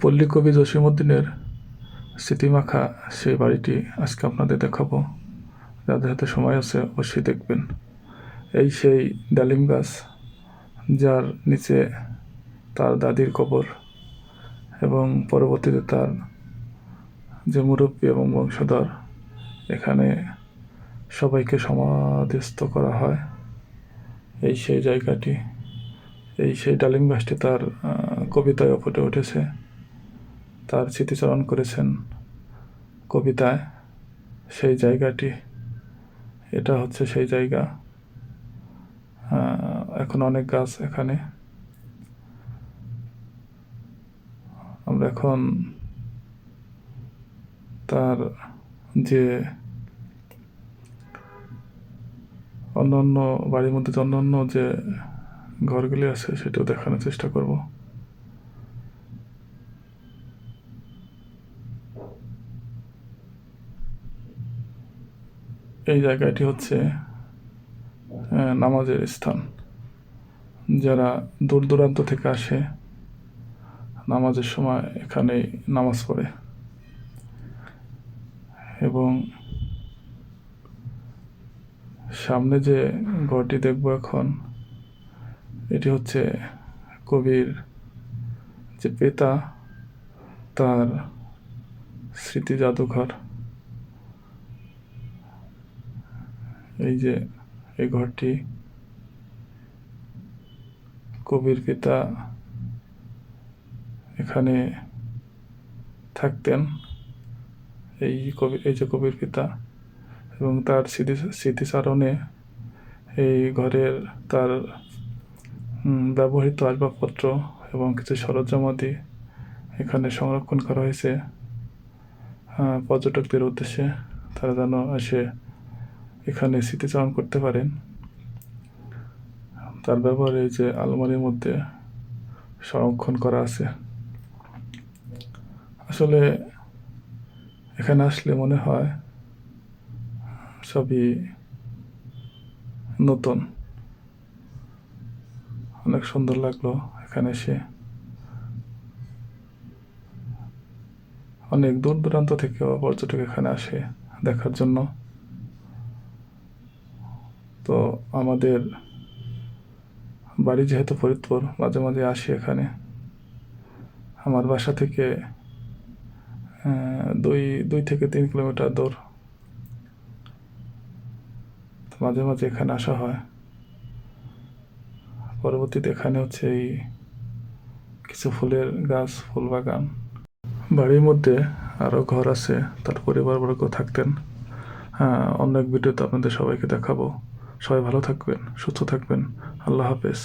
পল্লী কবি জসীমউদ্দীনের স্মৃতিমাখা সেই বাড়িটি আজকে আপনাদের দেখাবো। যাদের হাতে সময় আছে অবশ্যই দেখবেন। এই সেই ডালিম গাছ, যার নিচে তার দাদির কবর, এবং পরবর্তীতে তার যে মুরব্বী এবং বংশধর, এখানে সবাইকে সমাধিস্থ করা হয়। এই সেই জায়গাটি, এই সেই ডালিম গাছটি তার কবিতায় ফুটে উঠেছে, তার স্মৃতিচারণ করেছেন কবিতায়। সেই জায়গাটি, এটা হচ্ছে সেই জায়গা। এখন অনেক গাছ এখানে। আমরা এখন তার যে অন্যান্য বাড়ির মধ্যে যে অন্যান্য যে ঘরগুলি আছে সেটাও দেখানোর চেষ্টা করব। এই জায়গাটি হচ্ছে নামাজের স্থান। যারা দূর দূরান্ত থেকে আসে নামাজের সময় এখানেই নামাজ পড়ে। এবং সামনে যে ঘরটি দেখব এখন, এটি হচ্ছে কবির যে পিতা, তার স্মৃতি জাদুঘর। এই যে এই ঘরটি, কবির পিতা এখানে থাকতেন। এই যে কবির পিতা, এবং তার স্মৃতিচারণে এই ঘরের তার ব্যবহৃত আসবাবপত্র এবং কিছু সরঞ্জামাদি এখানে সংরক্ষণ করা হয়েছে পর্যটকদের উদ্দেশ্যে, তারা যেন এসে এখানে স্মৃতিচারণ করতে পারেন। তার ব্যবহার এই যে আলমারির মধ্যে সংরক্ষণ করা আছে। আসলে এখানে আসলে মনে হয় সবই নতুন। অনেক সুন্দর লাগলো এখানে এসে। অনেক দূর দূরান্ত থেকেও পর্যটক এখানে আসে দেখার জন্য। তো আমাদের বাড়ি যেহেতু ফরিদপুর, মাঝে মাঝে আসি এখানে। আমার বাসা থেকে 2 থেকে 3 কিলোমিটার দূর। মাঝে মাঝে এখানে আসা হয়। পরবর্তীতে এখানে হচ্ছে এই কিছু ফুলের গাছ, ফুল বাগান। বাড়ির মধ্যে আরও ঘর আছে, তার পরিবারবর্গ থাকতেন। অন্য এক ভিডিওতে আপনাদের সবাইকে দেখাবো। সবাই ভালো থাকবেন, সুস্থ থাকবেন। আল্লাহ হাফেজ।